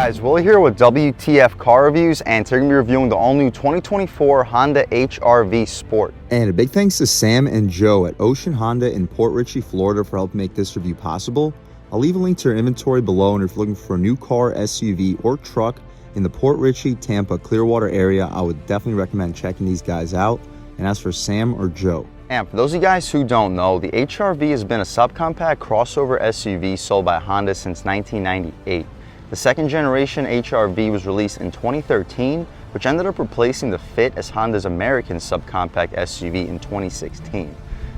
guys, Willie here with WTF Car Reviews, and today we're going to be reviewing the all-new 2024 Honda HR-V Sport. And a big thanks to Sam and Joe at Ocean Honda in Port Richey, Florida for helping make this review possible. I'll leave a link to their inventory below, and if you're looking for a new car, SUV, or truck in the Port Richey, Tampa, Clearwater area, I would definitely recommend checking these guys out. And as for Sam or Joe. And for those of you guys who don't know, the HR-V has been a subcompact crossover SUV sold by Honda since 1998. The second generation HR-V was released in 2013, which ended up replacing the Fit as Honda's American subcompact SUV in 2016.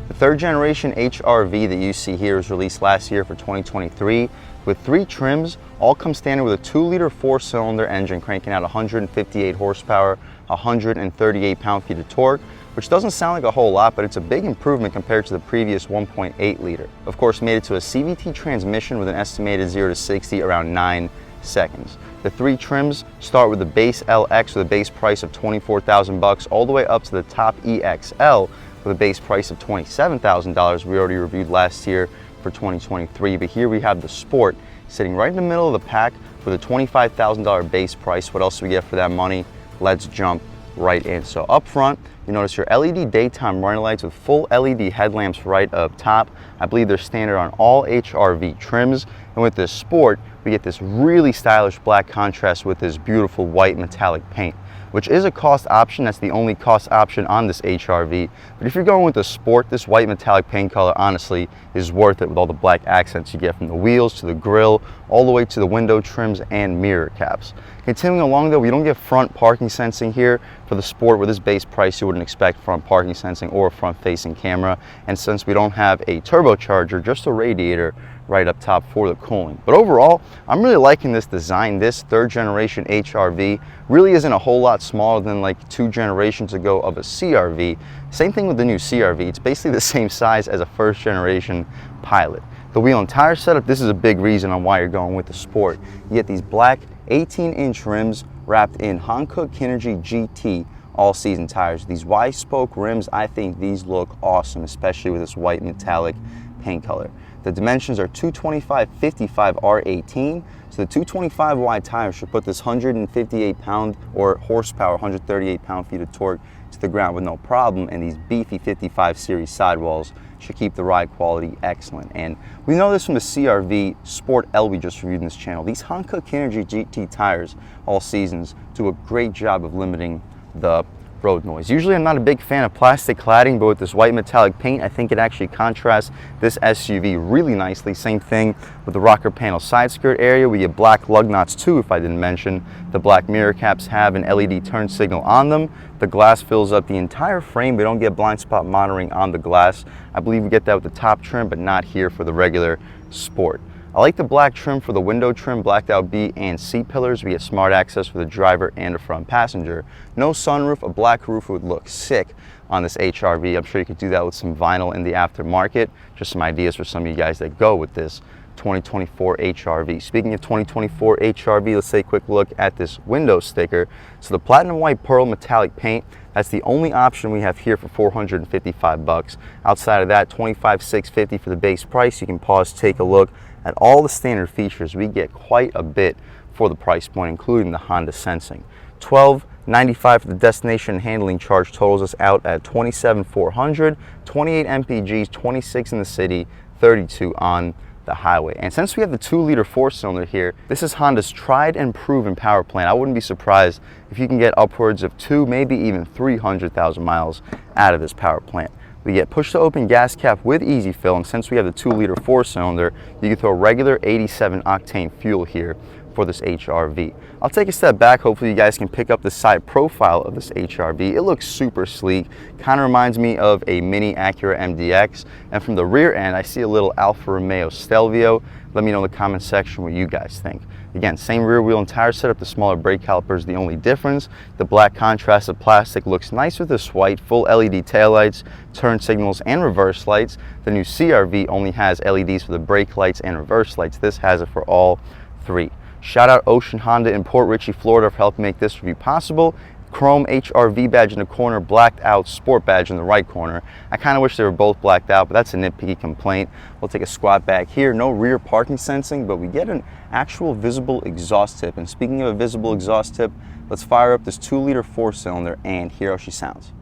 The third generation HR-V that you see here was released last year for 2023 with 3 trims, all come standard with a 2-liter 4-cylinder engine cranking out 158 horsepower, 138 pound-feet of torque, which doesn't sound like a whole lot, but it's a big improvement compared to the previous 1.8-liter. Of course, made it to a CVT transmission with an estimated 0 to 60 around 9 seconds. The 3 trims start with the base LX with a base price of $24,000 all the way up to the top EXL with a base price of $27,000 we already reviewed last year for 2023. But here we have the Sport sitting right in the middle of the pack with a $25,000 base price. What else do we get for that money? Let's jump right in. So up front, you notice your LED daytime running lights with full LED headlamps right up top. I believe they're standard on all HR-V trims. And with this Sport, we get this really stylish black contrast with this beautiful white metallic paint, which is a cost option. That's the only cost option on this HR-V. But if you're going with the Sport, this white metallic paint color honestly is worth it with all the black accents you get from the wheels to the grille, all the way to the window trims and mirror caps. Continuing along though, we don't get front parking sensing here for the Sport. With this base price, you wouldn't expect front parking sensing or a front facing camera. And since we don't have a turbocharger, just a radiator right up top for the cooling. But overall, I'm really liking this design. This third generation HR-V really isn't a whole lot smaller than like 2 generations ago of a CR-V. Same thing with the new CR-V. It's basically the same size as a first generation Pilot. The wheel and tire setup, this is a big reason on why you're going with the Sport. You get these black 18-inch rims wrapped in Hankook Kinergy GT all-season tires. These Y-spoke rims, I think these look awesome, especially with this white metallic paint color. The dimensions are 225/55 R18, so the 225 wide tires should put this 158 pound or horsepower, 138 pound-feet of torque to the ground with no problem, and these beefy 55 series sidewalls should keep the ride quality excellent. And we know this from the CR-V Sport L we just reviewed in this channel. These Hankook Kinergy GT tires all seasons do a great job of limiting the road noise. Usually I'm not a big fan of plastic cladding, but with this white metallic paint, I think it actually contrasts this SUV really nicely. Same thing with the rocker panel side skirt area. We get black lug nuts too, if I didn't mention. The black mirror caps have an LED turn signal on them. The glass fills up the entire frame. We don't get blind spot monitoring on the glass. I believe we get that with the top trim, but not here for the regular Sport. I like the black trim for the window trim, blacked out B and C pillars. We get smart access for the driver and the front passenger. No sunroof, a black roof would look sick on this HR-V. I'm sure you could do that with some vinyl in the aftermarket. Just some ideas for some of you guys that go with this 2024 HR-V. Speaking of 2024 HR-V, let's take a quick look at this window sticker. So the platinum white pearl metallic paint, that's the only option we have here for $455. Outside of that, $25,650 for the base price. You can pause, take a look at all the standard features. We get quite a bit for the price point, including the Honda sensing. $12.95 for the destination handling charge totals us out at $27,400, 28 mpgs, 26 in the city, 32 on the highway. And since we have the 2-liter 4-cylinder here, this is Honda's tried and proven power plant. I wouldn't be surprised if you can get upwards of 2, maybe even 300,000 miles out of this power plant. We get push to open gas cap with easy fill, and since we have the 2-liter 4-cylinder, you can throw regular 87 octane fuel here for this HR-V. I'll take a step back. Hopefully you guys can pick up the side profile of this HR-V. It looks super sleek, kind of reminds me of a mini Acura MDX. And from the rear end, I see a little Alfa Romeo Stelvio. Let me know in the comment section what you guys think. Again, same rear wheel and tire setup, the smaller brake calipers, the only difference. The black contrast of plastic looks nice with this white, full LED taillights, turn signals, and reverse lights. The new CR-V only has LEDs for the brake lights and reverse lights. This has it for all 3. Shout out Ocean Honda in Port Richey, Florida for helping make this review possible. chrome HRV badge in the corner, blacked out sport badge in the right corner. I kind of wish they were both blacked out, but that's a nitpicky complaint. We'll take a squat back here. No rear parking sensing, but we get an actual visible exhaust tip. And speaking of a visible exhaust tip, let's fire up this 2-liter 4-cylinder and hear how she sounds.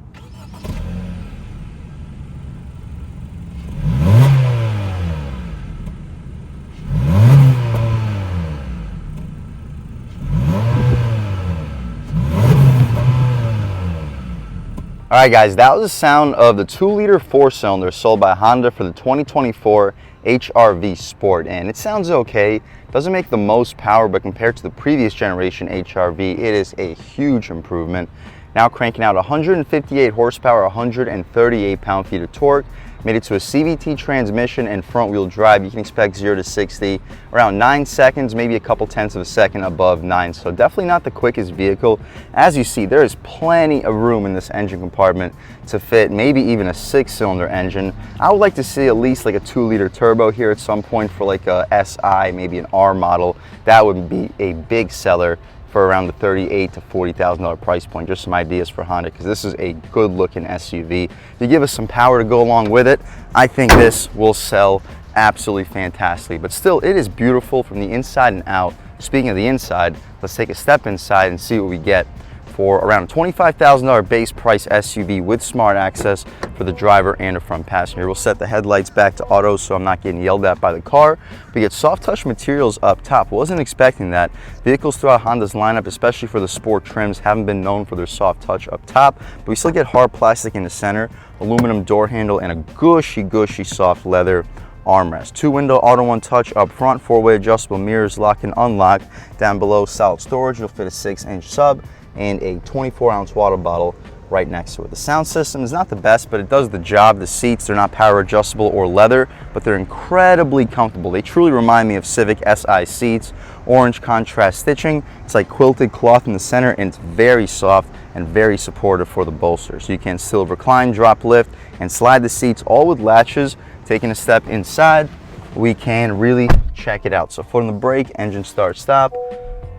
All right, guys, that was the sound of the 2-liter 4-cylinder sold by Honda for the 2024 HR-V Sport, and it sounds okay. Doesn't make the most power, but compared to the previous generation HR-V, it is a huge improvement. Now cranking out 158 horsepower, 138 pound-feet of torque. Made it to a CVT transmission and front-wheel drive. You can expect 0 to 60 around 9 seconds, maybe a couple tenths of a second above 9. So definitely not the quickest vehicle. As you see, there is plenty of room in this engine compartment to fit maybe even a 6-cylinder engine. I would like to see at least like a 2-liter turbo here at some point for like a SI, maybe an R model. That would be a big seller for around the $38,000 to $40,000 price point. Just some ideas for Honda, because this is a good looking SUV. You give us some power to go along with it, I think this will sell absolutely fantastically. But still, it is beautiful from the inside and out. Speaking of the inside, let's take a step inside and see what we get for around a $25,000 base price SUV with smart access for the driver and the front passenger. We'll set the headlights back to auto so I'm not getting yelled at by the car. We get soft touch materials up top. Wasn't expecting that. Vehicles throughout Honda's lineup, especially for the sport trims, haven't been known for their soft touch up top, but we still get hard plastic in the center, aluminum door handle, and a gushy soft leather armrest. 2-window auto one touch up front, 4-way adjustable mirrors, lock and unlock. Down below, solid storage. You'll fit a 6-inch sub and a 24-ounce water bottle right next to it. The sound system is not the best, but it does the job. The seats, they're not power adjustable or leather, but they're incredibly comfortable. They truly remind me of Civic Si seats. Orange contrast stitching. It's like quilted cloth in the center, and it's very soft and very supportive for the bolster. So you can still recline, drop, lift, and slide the seats, all with latches. Taking a step inside, we can really check it out. So foot on the brake, engine start, stop,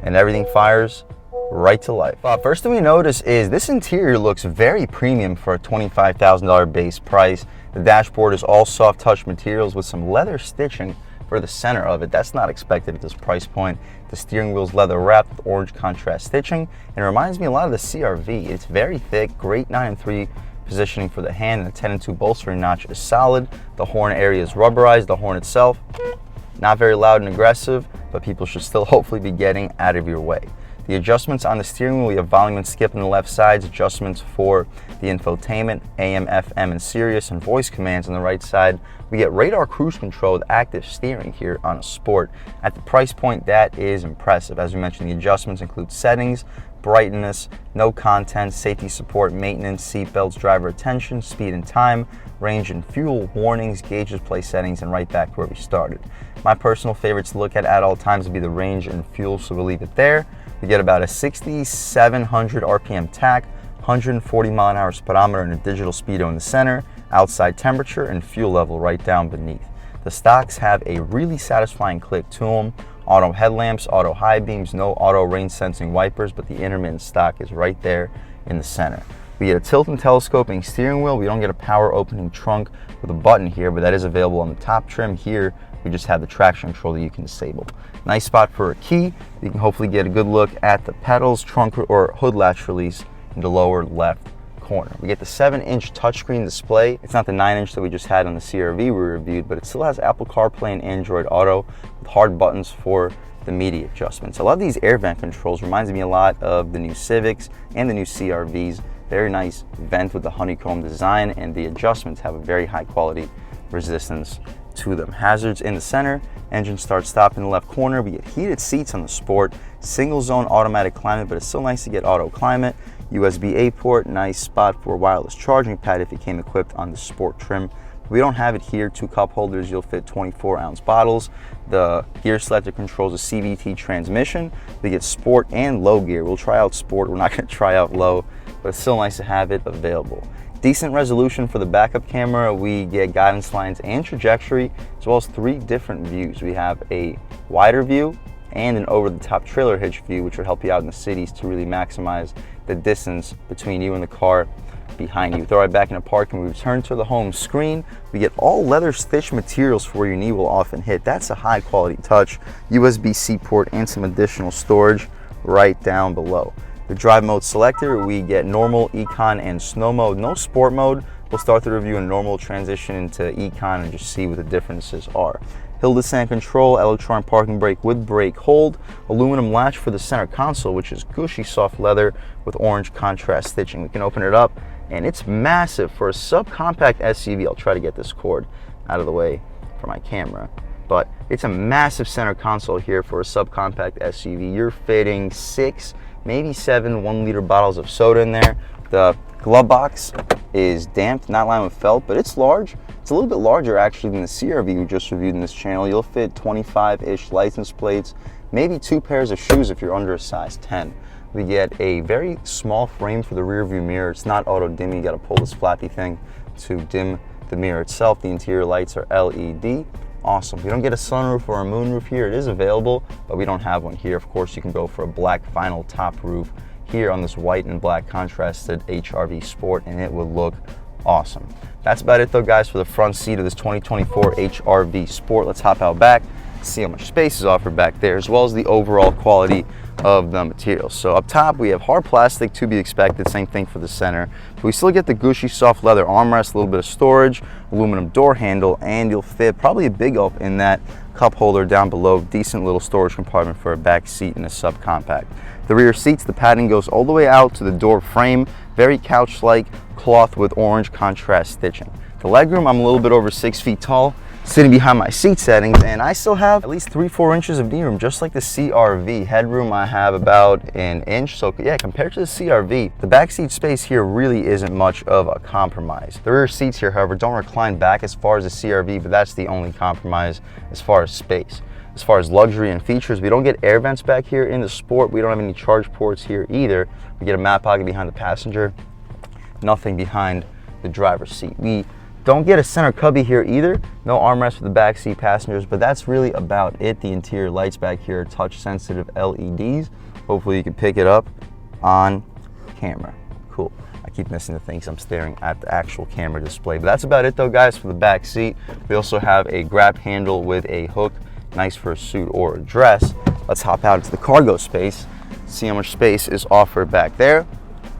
and everything fires right to life. First thing we notice is this interior looks very premium for a $25,000 base price. The dashboard is all soft touch materials with some leather stitching for the center of it. That's not expected at this price point. The steering wheel's leather wrapped with orange contrast stitching, and it reminds me a lot of the CR-V. It's very thick, great 9-3 positioning for the hand, and the 10-2 bolstering notch is solid. The horn area is rubberized. The horn itself, not very loud and aggressive, but people should still hopefully be getting out of your way. The adjustments on the steering wheel, we have volume and skip on the left sides, adjustments for the infotainment, AM, FM, and Sirius, and voice commands on the right side. We get radar cruise control with active steering here on a Sport. At the price point, that is impressive. As we mentioned, the adjustments include settings, brightness, no content, safety support, maintenance, seat belts, driver attention, speed and time, range and fuel, warnings, gauges, play settings, and right back where we started. My personal favorites to look at all times would be the range and fuel, so we'll leave it there. We get about a 6,700 RPM tach, 140 mile an hour speedometer, and a digital speedo in the center, outside temperature, and fuel level right down beneath. The stocks have a really satisfying click to them. Auto headlamps, auto high beams, no auto rain sensing wipers, but the intermittent stock is right there in the center. We get a tilt and telescoping steering wheel. We don't get a power opening trunk with a button here, but that is available on the top trim. Here, we just have the traction control that you can disable. Nice spot for a key. You can hopefully get a good look at the pedals, trunk or hood latch release in the lower left corner. We get the 7-inch touchscreen display. It's not the 9-inch that we just had on the CR-V we reviewed, but it still has Apple CarPlay and Android Auto with hard buttons for the media adjustments. A lot of these air vent controls reminds me a lot of the new Civics and the new CR-Vs. Very nice vent with the honeycomb design, and the adjustments have a very high quality resistance to them. Hazards in the center, engine start stop in the left corner. We get heated seats on the Sport, single zone automatic climate, but it's still nice to get auto climate. USB-A port, nice spot for a wireless charging pad if it came equipped on the Sport trim. We don't have it here. 2 cup holders, you'll fit 24-ounce bottles. The gear selector controls a CVT transmission. We get Sport and low gear. We'll try out Sport, we're not gonna try out low, but it's still nice to have it available. Decent resolution for the backup camera. We get guidance lines and trajectory, as well as 3 different views. We have a wider view and an over-the-top trailer hitch view, which will help you out in the cities to really maximize the distance between you and the car behind you. Throw it back into park and we return to the home screen. We get all leather stitch materials for your knee will often hit. That's a high quality touch. USB-C port and some additional storage right down below. The drive mode selector, we get normal, econ, and snow mode. No sport mode. We'll start the review in normal, transition into econ, and just see what the differences are. Hill descent control, electronic parking brake with brake hold, aluminum latch for the center console, which is gushy soft leather with orange contrast stitching. We can open it up, and it's massive for a subcompact SUV. I'll try to get this cord out of the way for my camera. But it's a massive center console here for a subcompact SUV. You're fitting 6, maybe 7 1-liter bottles of soda in there. The glove box is damped, not lined with felt, but it's large. It's a little bit larger actually than the CR-V we just reviewed in this channel. You'll fit 25-ish license plates, maybe 2 pairs of shoes if you're under a size 10. We get a very small frame for the rear view mirror. It's not auto dimming. You got to pull this flappy thing to dim the mirror itself. The interior lights are LED. Awesome. We don't get a sunroof or a moonroof here. It is available, but we don't have one here. Of course, you can go for a black vinyl top roof here on this white and black contrasted HR-V Sport, and it would look awesome. That's about it though, guys, for the front seat of this 2024 HR-V Sport. Let's hop out back, see how much space is offered back there, as well as the overall quality of the materials. So up top, we have hard plastic to be expected, same thing for the center. But we still get the gushy soft leather armrest, a little bit of storage, aluminum door handle, and you'll fit probably a big gulp in that cup holder down below. Decent little storage compartment for a back seat in a subcompact. The rear seats, the padding goes all the way out to the door frame, very couch-like cloth with orange contrast stitching. The legroom, I'm a little bit over 6 feet tall, sitting behind my seat settings, and I still have at least 3-4 inches of knee room, just like the CR-V. Headroom, I have about an inch, so yeah, compared to the CR-V, the back seat space here really isn't much of a compromise. The rear seats here, however, don't recline back as far as the CR-V, but that's the only compromise as far as space. As far as luxury and features, we don't get air vents back here in the Sport. We don't have any charge ports here either. We get a mat pocket behind the passenger, nothing behind the driver's seat. We don't get a center cubby here either. No armrest for the back seat passengers, but that's really about it. The interior lights back here are touch sensitive LEDs. Hopefully you can pick it up on camera. Cool. I keep missing the things. I'm staring at the actual camera display. But that's about it though, guys, for the back seat. We also have a grab handle with a hook, nice for a suit or a dress. Let's hop out into the cargo space, see how much space is offered back there,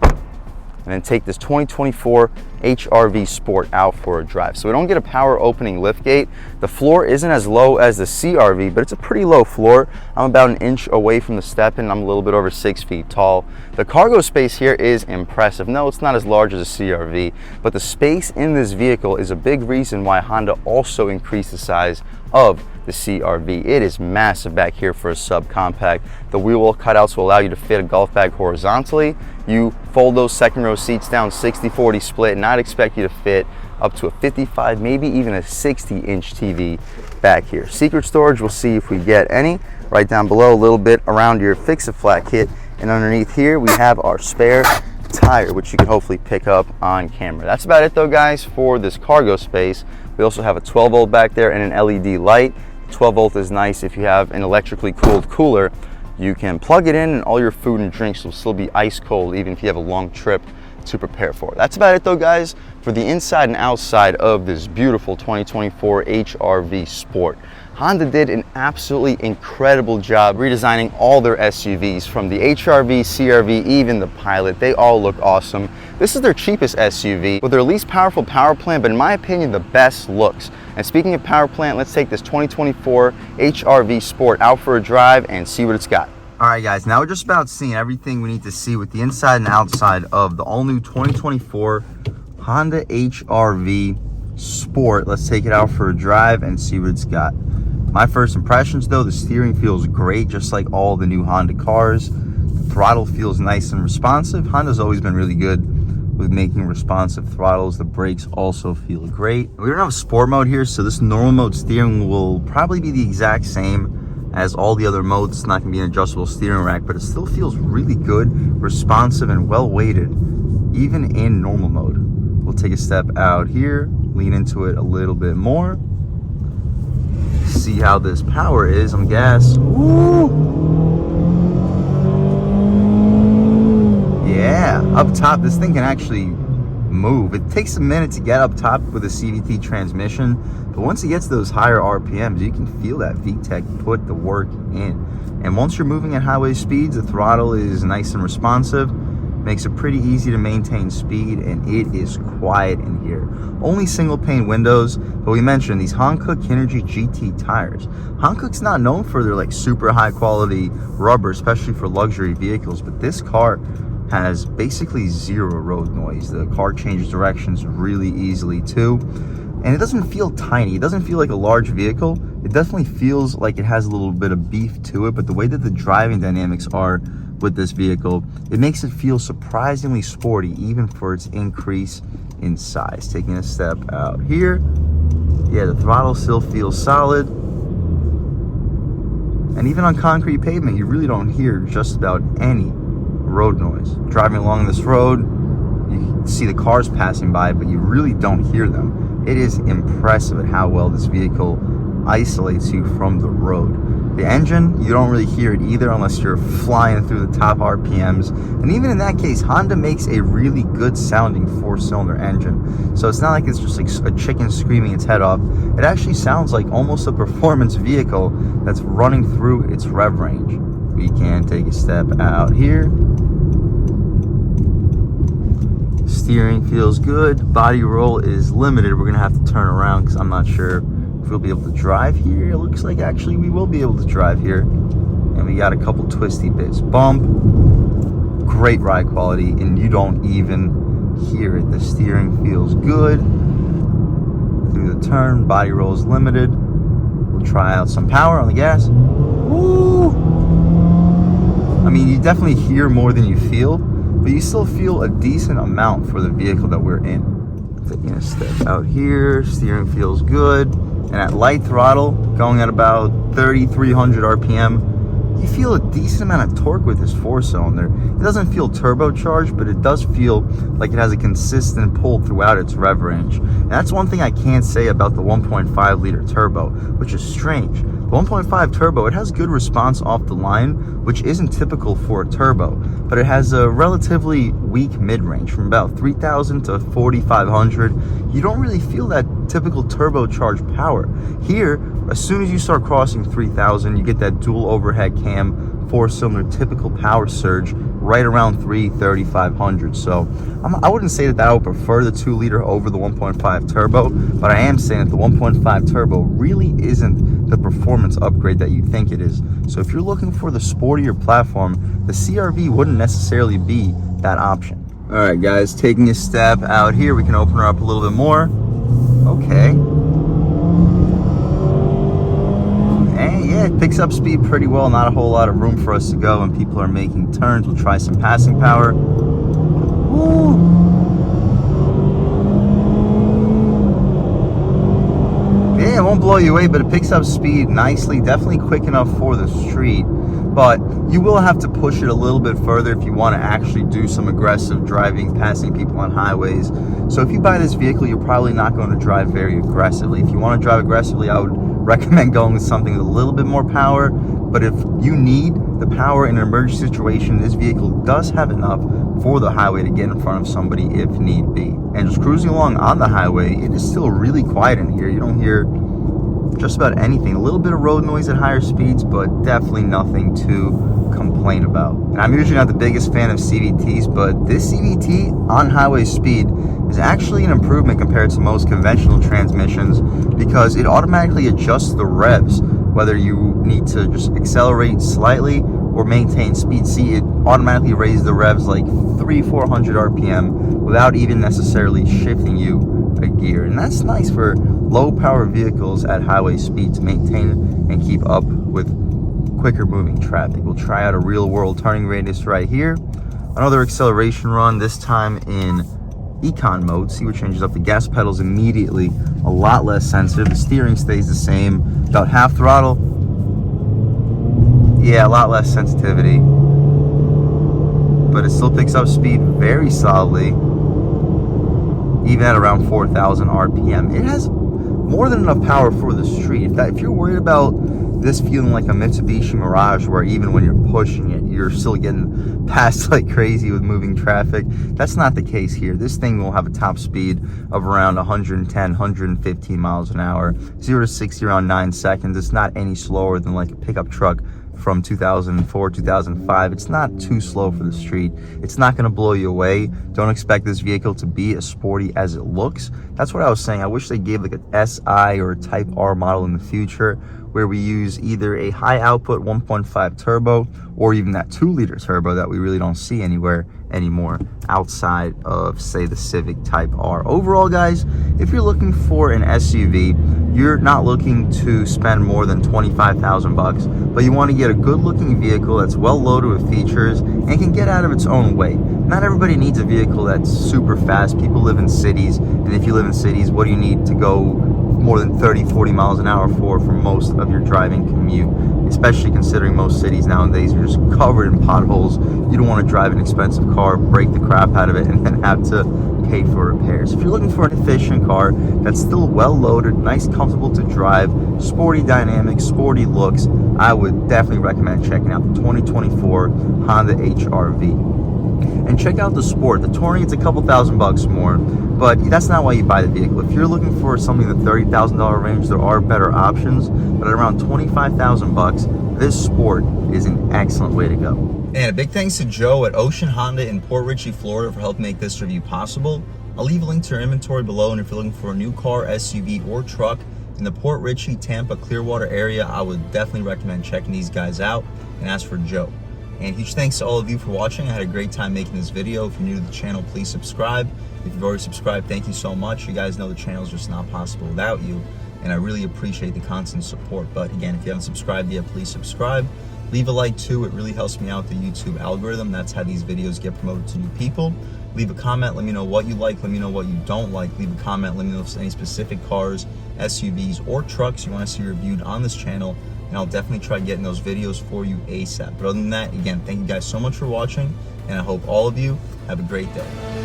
and then take this 2024 HR-V Sport out for a drive. So we don't get a power opening liftgate. The floor isn't as low as the CR-V, but it's a pretty low floor. I'm about an inch away from the step and I'm a little bit over 6 feet tall. The cargo space here is impressive. No, it's not as large as a CR-V, but the space in this vehicle is a big reason why Honda also increased the size of the CR-V. It is massive back here for a subcompact. The wheel well cutouts will allow you to fit a golf bag horizontally. You fold those second row seats down 60-40 split, and I'd expect you to fit up to a 55, maybe even a 60-inch TV back here. Secret storage, we'll see if we get any. Right down below, a little bit around your fix-a-flat kit, and underneath here we have our spare tire, which you can hopefully pick up on camera. That's about it though, guys, for this cargo space. We also have a 12 volt back there and an LED light. 12 volt is nice if you have an electrically cooled cooler. You can plug it in and all your food and drinks will still be ice cold even if you have a long trip to prepare for. That's about it though, guys, for the inside and outside of this beautiful 2024 HR-V Sport. Honda did an absolutely incredible job redesigning all their SUVs, from the HR-V, CR-V, even the Pilot. They all look awesome. This is their cheapest SUV with their least powerful power plant, but in my opinion, the best looks. And speaking of power plant, let's take this 2024 HR-V Sport out for a drive and see what it's got. All right, guys, now we're just about seeing everything we need to see with the inside and outside of the all-new 2024 Honda HR-V Sport. Let's take it out for a drive and see what it's got. My first impressions though, the steering feels great, just like all the new Honda cars. The throttle feels nice and responsive. Honda's always been really good with making responsive throttles. The brakes also feel great. We don't have a sport mode here, so this normal mode steering will probably be the exact same as all the other modes. It's not gonna be an adjustable steering rack, but it still feels really good, responsive, and well weighted, even in normal mode. We'll take a step out here, lean into it a little bit more. See how this power is on gas. Ooh. Yeah, up top, this thing can actually move. It takes a minute to get up top with a CVT transmission, but once it gets those higher RPMs, you can feel that VTEC put the work in. And once you're moving at highway speeds, the throttle is nice and responsive, makes it pretty easy to maintain speed, and it is quiet in here. Only single pane windows, but we mentioned these Hankook Kinergy GT tires. Hankook's not known for their like super high quality rubber, especially for luxury vehicles, but this car has basically zero road noise. The car changes directions really easily too, and it doesn't feel tiny. It doesn't feel like a large vehicle. It definitely feels like it has a little bit of beef to it, but the way that the driving dynamics are with this vehicle, it makes it feel surprisingly sporty even for its increase in size. Taking a step out here, yeah, the throttle still feels solid, and even on concrete pavement you really don't hear just about any road noise. Driving along this road, you see the cars passing by, but you really don't hear them. It is impressive at how well this vehicle isolates you from the road. The engine, you don't really hear it either unless you're flying through the top RPMs. And even in that case, Honda makes a really good sounding 4-cylinder engine. So it's not like it's just like a chicken screaming its head off. It actually sounds like almost a performance vehicle that's running through its rev range. We can take a step out here. Steering feels good. Body roll is limited. We're gonna have to turn around because I'm not sure if we'll be able to drive here. It looks like actually we will be able to drive here. And we got a couple twisty bits. Bump, great ride quality, and you don't even hear it. The steering feels good. Through the turn, body roll is limited. We'll try out some power on the gas. Woo! I mean, you definitely hear more than you feel, but you still feel a decent amount for the vehicle that we're in. Taking a step out here, steering feels good. And at light throttle, going at about 3,300 RPM, you feel a decent amount of torque with this 4-cylinder. It doesn't feel turbocharged, but it does feel like it has a consistent pull throughout its rev range. And that's one thing I can't say about the 1.5 liter turbo, which is strange. The 1.5 turbo, it has good response off the line, which isn't typical for a turbo, but it has a relatively weak mid-range from about 3,000 to 4,500. You don't really feel that typical turbocharged power. Here, as soon as you start crossing 3,000, you get that dual overhead cam 4-cylinder typical power surge right around 3,500. So I wouldn't say that I would prefer the 2-liter over the 1.5 turbo, but I am saying that the 1.5 turbo really isn't the performance upgrade that you think it is. So if you're looking for the sportier platform, the CR-V wouldn't necessarily be that option. All right, guys, taking a step out here, we can open her up a little bit more. Okay. And yeah, it picks up speed pretty well. Not a whole lot of room for us to go when people are making turns. We'll try some passing power. Woo! Yeah, it won't blow you away, but it picks up speed nicely. Definitely quick enough for the street. But you will have to push it a little bit further if you want to actually do some aggressive driving, passing people on highways. So if you buy this vehicle, you're probably not going to drive very aggressively. If you want to drive aggressively, I would recommend going with something with a little bit more power. But if you need the power in an emergency situation, this vehicle does have enough for the highway to get in front of somebody if need be. And just cruising along on the highway, it is still really quiet in here. You don't hear just about anything. A little bit of road noise at higher speeds, but definitely nothing to complain about. And I'm usually not the biggest fan of CVTs, but this CVT on highway speed is actually an improvement compared to most conventional transmissions because it automatically adjusts the revs, whether you need to just accelerate slightly or maintain speed. See, it automatically raises the revs like 300-400 RPM without even necessarily shifting you a gear. And that's nice for low power vehicles at highway speed to maintain and keep up with quicker moving traffic. We'll try out a real world turning radius right here. Another acceleration run, this time in econ mode. See what changes up. The gas pedals immediately a lot less sensitive. The steering stays the same, about half throttle. Yeah, a lot less sensitivity, but it still picks up speed very solidly, even at around 4,000 RPM. It has more than enough power for the street. If you're worried about this feeling like a Mitsubishi Mirage, where even when you're pushing it, you're still getting passed like crazy with moving traffic. That's not the case here. This thing will have a top speed of around 110, 115 miles an hour, 0 to 60 around 9 seconds. It's not any slower than like a pickup truck from 2004, 2005. It's not too slow for the street. It's not going to blow you away. Don't expect this vehicle to be as sporty as it looks. That's what I was saying. I wish they gave like an SI or a Type R model in the future, where we use either a high output 1.5 turbo or even that 2-liter turbo that we really don't see anywhere anymore outside of, say, the Civic Type R. Overall, guys, if you're looking for an SUV, you're not looking to spend more than 25,000 bucks, but you want to get a good looking vehicle that's well loaded with features and can get out of its own way. Not everybody needs a vehicle that's super fast. People live in cities, and if you live in cities, what do you need to go more than 30, 40 miles an hour for most of your driving commute? Especially considering most cities nowadays are just covered in potholes. You don't want to drive an expensive car, break the crap out of it, and then have to pay for repairs. If you're looking for an efficient car that's still well loaded, nice, comfortable to drive, sporty dynamics, sporty looks, I would definitely recommend checking out the 2024 Honda HR-V. And check out the Sport. The Touring, it's a couple $1,000 more, but that's not why you buy the vehicle. If you're looking for something in the $30,000 range, there are better options, but at around $25,000, this Sport is an excellent way to go. And a big thanks to Joe at Ocean Honda in Port Richey, Florida for helping make this review possible. I'll leave a link to your inventory below, and if you're looking for a new car, SUV, or truck in the Port Richey, Tampa, Clearwater area, I would definitely recommend checking these guys out and ask for Joe. And huge thanks to all of you for watching. I had a great time making this video. If you're new to the channel, please subscribe. If you've already subscribed, thank you so much. You guys know the channel is just not possible without you, and I really appreciate the constant support. But again, if you haven't subscribed yet, please subscribe. Leave a like too. It really helps me out the YouTube algorithm. That's how these videos get promoted to new people. Leave a comment. Let me know what you like. Let me know what you don't like. Leave a comment. Let me know if there's any specific cars, SUVs, or trucks you want to see reviewed on this channel, and I'll definitely try getting those videos for you ASAP. But other than that, again, thank you guys so much for watching, and I hope all of you have a great day.